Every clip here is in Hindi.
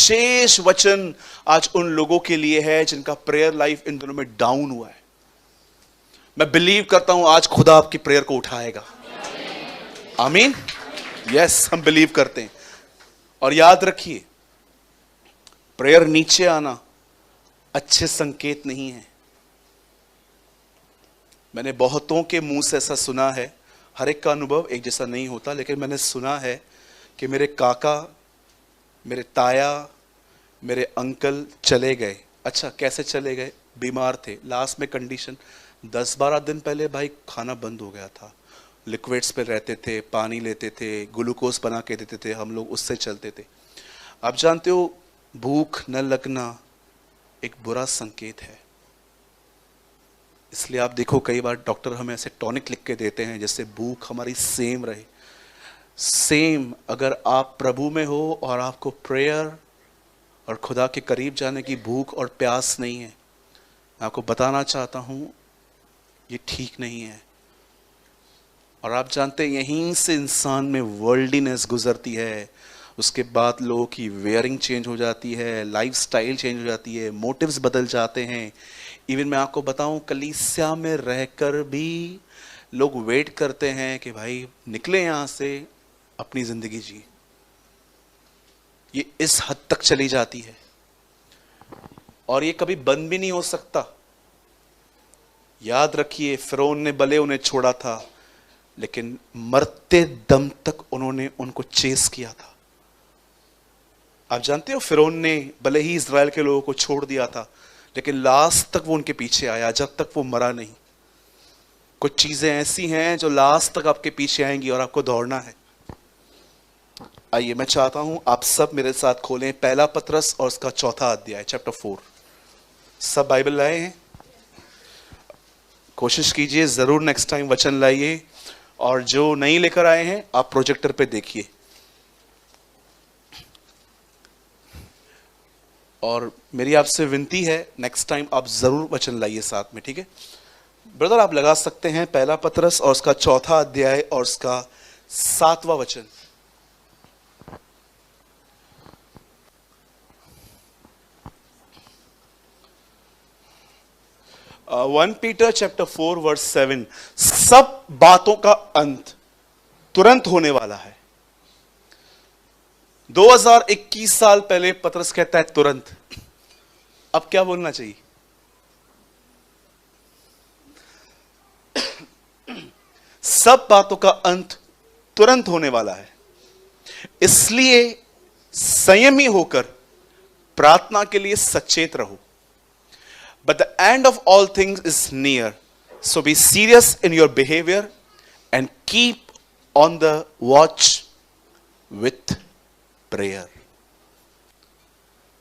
विशेष वचन आज उन लोगों के लिए है जिनका प्रेयर लाइफ इन दिनों में डाउन हुआ है। मैं बिलीव करता हूं आज खुदा आपकी प्रेयर को उठाएगा। आमीन। यस, हम बिलीव करते हैं। और याद रखिए, प्रेयर नीचे आना अच्छे संकेत नहीं है। मैंने बहुतों के मुंह से ऐसा सुना है, हर एक का अनुभव एक जैसा नहीं होता, लेकिन मैंने सुना है कि मेरे काका, मेरे ताया, मेरे अंकल चले गए। अच्छा, कैसे चले गए? बीमार थे, लास्ट में कंडीशन 10-12 दिन पहले भाई खाना बंद हो गया था, लिक्विड्स पे रहते थे, पानी लेते थे, ग्लूकोज बना के देते थे, हम लोग उससे चलते थे। आप जानते हो, भूख न लगना एक बुरा संकेत है। इसलिए आप देखो, कई बार डॉक्टर हमें ऐसे टॉनिक लिख के देते हैं जिससे भूख हमारी सेम रहे। सेम अगर आप प्रभु में हो और आपको प्रेयर और खुदा के करीब जाने की भूख और प्यास नहीं है, मैं आपको बताना चाहता हूं ये ठीक नहीं है। और आप जानते हैं, यहीं से इंसान में वर्ल्डीनेस गुजरती है। उसके बाद लोगों की वेयरिंग चेंज हो जाती है, लाइफस्टाइल चेंज हो जाती है, मोटिव्स बदल जाते हैं। इवन मैं आपको बताऊं, कलीसिया में रहकर भी लोग वेट करते हैं कि भाई निकले यहां से, अपनी जिंदगी जी। ये इस हद तक चली जाती है और ये कभी बंद भी नहीं हो सकता। याद रखिए, फिरौन ने भले उन्हें छोड़ा था, लेकिन मरते दम तक उन्होंने उनको चेस किया था। आप जानते हो, फिरौन ने भले ही इजराइल के लोगों को छोड़ दिया था, लेकिन लास्ट तक वो उनके पीछे आया, जब तक वो मरा नहीं। कुछ चीजें ऐसी हैं जो लास्ट तक आपके पीछे आएंगी और आपको दौड़ना है। आइए, मैं चाहता हूं आप सब मेरे साथ खोलें पहला पतरस और उसका 4 अध्याय, चैप्टर 4। सब बाइबल लाए हैं? कोशिश कीजिए जरूर नेक्स्ट टाइम वचन लाइए, और जो नहीं लेकर आए हैं आप प्रोजेक्टर पे देखिए। और मेरी आपसे विनती है, नेक्स्ट टाइम आप जरूर वचन लाइए साथ में, ठीक है? ब्रदर, आप लगा सकते हैं पहला पतरस और उसका 4 अध्याय और उसका 7वां वचन। One Peter chapter 4 verse 7। सब बातों का अंत तुरंत होने वाला है। 2021 साल पहले पतरस कहता है तुरंत। अब क्या बोलना चाहिए? सब बातों का अंत तुरंत होने वाला है, इसलिए संयमी होकर प्रार्थना के लिए सचेत रहो। But the end of all things is near. So be serious in your behavior and keep on the watch with prayer.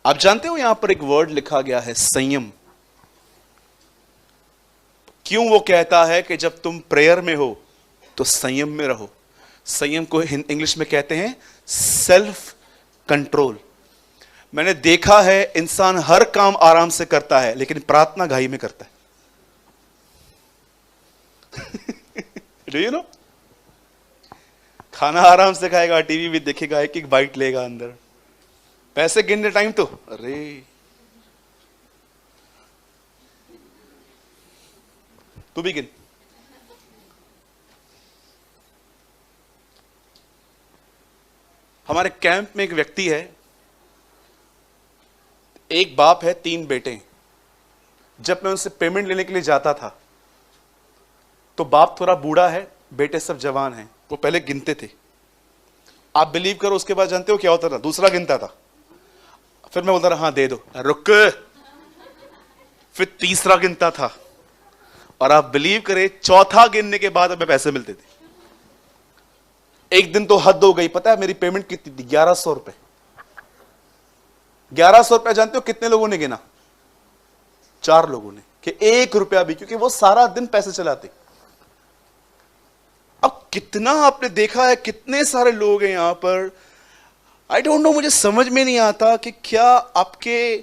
आप जानते हो, यहां पर एक वर्ड लिखा गया है, संयम। क्यों वो कहता है कि जब तुम प्रेयर में हो तो संयम में रहो? संयम को इंग्लिश में कहते हैं सेल्फ कंट्रोल। मैंने देखा है, इंसान हर काम आराम से करता है, लेकिन प्रार्थना घाई में करता है। Do you know? खाना आराम से खाएगा, टीवी भी देखेगा, एक एक बाइट लेगा अंदर, पैसे गिनने टाइम तो अरे तू भी गिन। हमारे कैंप में एक व्यक्ति है, एक बाप है, 3 बेटे। जब मैं उनसे पेमेंट लेने के लिए जाता था तो बाप थोड़ा बूढ़ा है, बेटे सब जवान हैं। वो पहले गिनते थे, आप बिलीव करो, उसके बाद जानते हो क्या होता था? दूसरा गिनता था, फिर मैं बोलता रहा हाँ दे दो, रुक, फिर तीसरा गिनता था, और आप बिलीव करें चौथा गिनने के बाद हमें पैसे मिलते थे। एक दिन तो हद हो गई, पता है मेरी पेमेंट कितनी थी? 1100 रुपए। 1100 रुपया जानते हो कितने लोगों ने गिना? 4 लोगों ने, कि 1 रुपया भी, क्योंकि वो सारा दिन पैसे चलाते। अब कितना आपने देखा है, कितने सारे लोग हैं यहां पर, आई डोंट नो, मुझे समझ में नहीं आता कि क्या आपके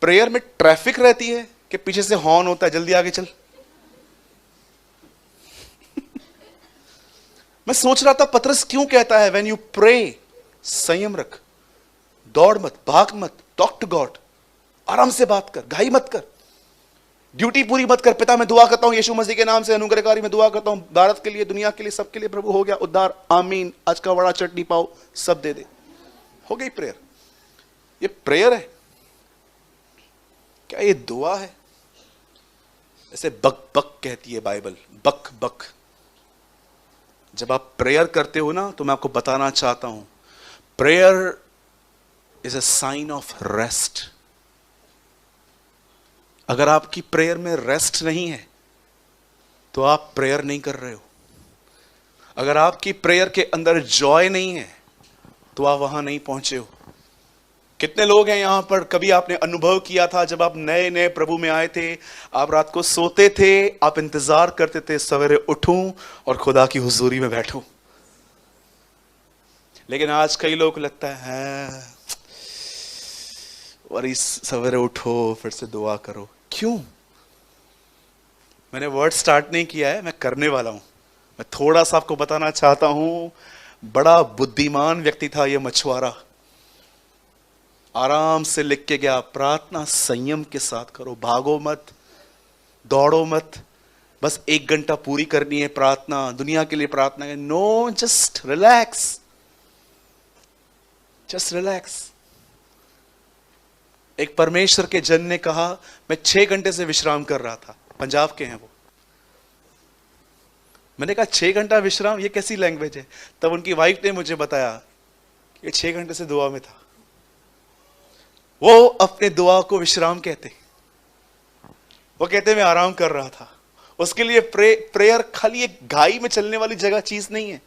प्रेयर में ट्रैफिक रहती है कि पीछे से हॉर्न होता है, जल्दी आगे चल। मैं सोच रहा था पतरस क्यों कहता है व्हेन यू प्रे संयम रख, दौड़ मत, भाग मत, टॉक टू गॉड, आराम से बात कर, घाई मत कर, ड्यूटी पूरी मत कर। पिता मैं दुआ करता हूं यीशु मसीह के नाम से, अनुग्रहकारी मैं दुआ करता हूं भारत के लिए, दुनिया के लिए, सबके लिए प्रभु हो गया उद्धार, आमीन, आज का वड़ा चटनी पाओ सब दे दे, हो गई प्रेयर। ये प्रेयर है क्या? ये दुआ है? ऐसे बक बक कहती है बाइबल, बक बक। जब आप प्रेयर करते हो ना, तो मैं आपको बताना चाहता हूं, prayer is a sign of rest. अगर आपकी प्रेयर में रेस्ट नहीं है तो आप प्रेयर नहीं कर रहे हो। अगर आपकी प्रेयर के अंदर जॉय नहीं है तो आप वहां नहीं पहुंचे हो। कितने लोग हैं यहां पर, कभी आपने अनुभव किया था जब आप नए नए प्रभु में आए थे, आप रात को सोते थे, आप इंतजार करते थे सवेरे उठूं और खुदा की हुजूरी में बैठूं। लेकिन आज कई लोगों को लगता है और सवेरे उठो फिर से दुआ करो। क्यों? मैंने वर्ड स्टार्ट नहीं किया है, मैं करने वाला हूं। मैं थोड़ा सा आपको बताना चाहता हूं, बड़ा बुद्धिमान व्यक्ति था ये मछुआरा, आराम से लिख के गया, प्रार्थना संयम के साथ करो, भागो मत, दौड़ो मत, बस 1 घंटा पूरी करनी है प्रार्थना, दुनिया के लिए प्रार्थना है। No, just relax, just relax. एक परमेश्वर के जन ने कहा, मैं 6 घंटे से विश्राम कर रहा था, पंजाब के हैं वो। मैंने कहा 6 घंटा विश्राम, ये कैसी लैंग्वेज है? तब उनकी वाइफ ने मुझे बताया कि 6 घंटे से दुआ में था। वो अपने दुआ को विश्राम कहते, वो कहते मैं आराम कर रहा था। उसके लिए प्रेयर खाली एक घाई में चलने वाली जगह चीज नहीं है,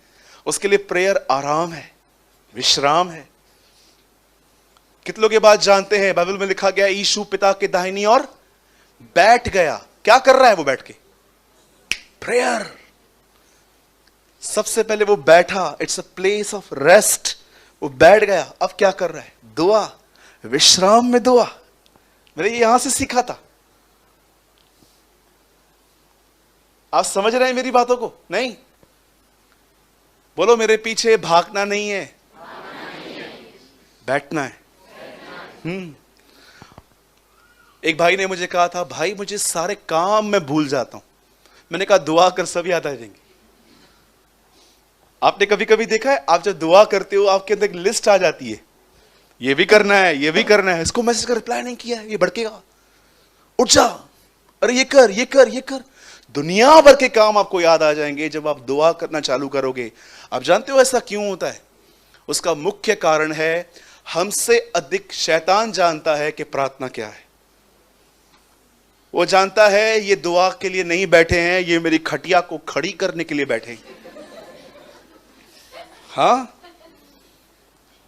उसके लिए प्रेयर आराम है, विश्राम है। कितने लोग ये बात जानते हैं? बाइबल में लिखा गया यीशु पिता के दाहिनी ओर बैठ गया। क्या कर रहा है वो बैठ के? प्रेयर। सबसे पहले वो बैठा, it's a place of rest. वो बैठ गया, अब क्या कर रहा है? दुआ, विश्राम में दुआ। मैंने ये यहां से सीखा था। आप समझ रहे हैं मेरी बातों को? नहीं? बोलो, मेरे पीछे भागना नहीं है, बैठना है। एक भाई ने मुझे कहा था, भाई मुझे सारे काम मैं भूल जाता हूं। मैंने कहा दुआ कर सब याद आ जाएंगे। आपने कभी कभी देखा है, आप जब दुआ करते हो आपके अंदर एक लिस्ट आ जाती है, ये भी करना है, ये भी करना है। इसको मैसेज का रिप्लाई नहीं किया है, ये भड़केगा, उठ जा, अरे ये कर, ये कर, ये कर। दुनिया भर के काम आपको याद आ जाएंगे जब आप दुआ करना चालू करोगे। आप जानते हो ऐसा क्यों होता है? उसका मुख्य कारण है, हमसे अधिक शैतान जानता है कि प्रार्थना क्या है। वो जानता है ये दुआ के लिए नहीं बैठे हैं, ये मेरी खटिया को खड़ी करने के लिए बैठे हैं। हाँ,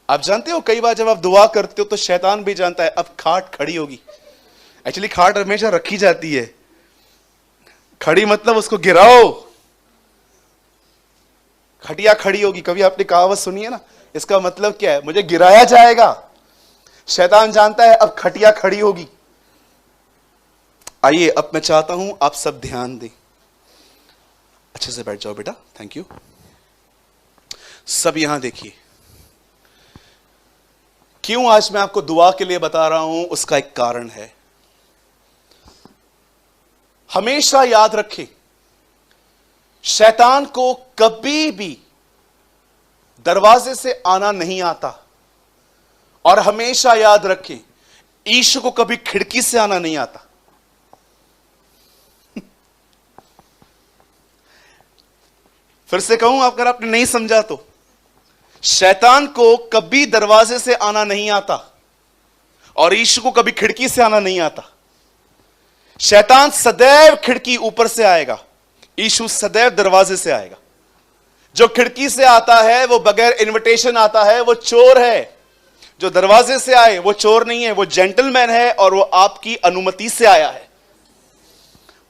आप जानते हो कई बार जब आप दुआ करते हो तो शैतान भी जानता है अब खाट खड़ी होगी। एक्चुअली खाट हमेशा रखी जाती है, खड़ी मतलब उसको गिराओ, खटिया खड़ी होगी। कभी आपने कहावत सुनी है ना, इसका मतलब क्या है? मुझे गिराया जाएगा। शैतान जानता है अब खटिया खड़ी होगी। आइए, अब मैं चाहता हूं आप सब ध्यान दें। अच्छे से बैठ जाओ बेटा, थैंक यू। सब यहां देखिए, क्यों आज मैं आपको दुआ के लिए बता रहा हूं, उसका एक कारण है। हमेशा याद रखें, शैतान को कभी भी दरवाजे से आना नहीं आता। और हमेशा याद रखें, यीशु को कभी खिड़की से आना नहीं आता। फिर से कहूं, अगर आपने नहीं समझा तो, शैतान को कभी दरवाजे से आना नहीं आता और यीशु को कभी खिड़की से आना नहीं आता। शैतान सदैव खिड़की ऊपर से आएगा, यीशु सदैव दरवाजे से आएगा। जो खिड़की से आता है वो बगैर इनविटेशन आता है, वो चोर है। जो दरवाजे से आए वो चोर नहीं है, वो जेंटलमैन है और वो आपकी अनुमति से आया है।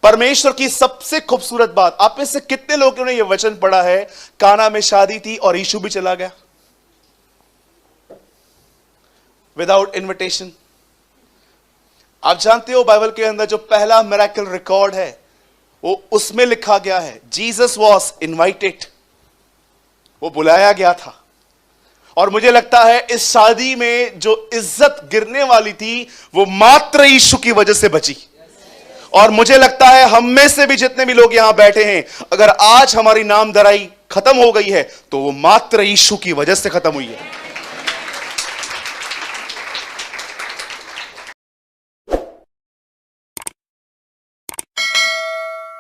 परमेश्वर की सबसे खूबसूरत बात, आप में से कितने लोगों ने यह वचन पढ़ा है, काना में शादी थी और यीशु भी चला गया विदाउट इनविटेशन। आप जानते हो बाइबल के अंदर जो पहला मिरेकल रिकॉर्ड है वो उसमें लिखा गया है, जीसस वॉज इनवाइटेड, वो बुलाया गया था। और मुझे लगता है इस शादी में जो इज्जत गिरने वाली थी वो मात्र यीशु की वजह से बची। और मुझे लगता है हम में से भी जितने भी लोग यहां बैठे हैं, अगर आज हमारी नामधराई खत्म हो गई है तो वो मात्र यीशु की वजह से खत्म हुई है।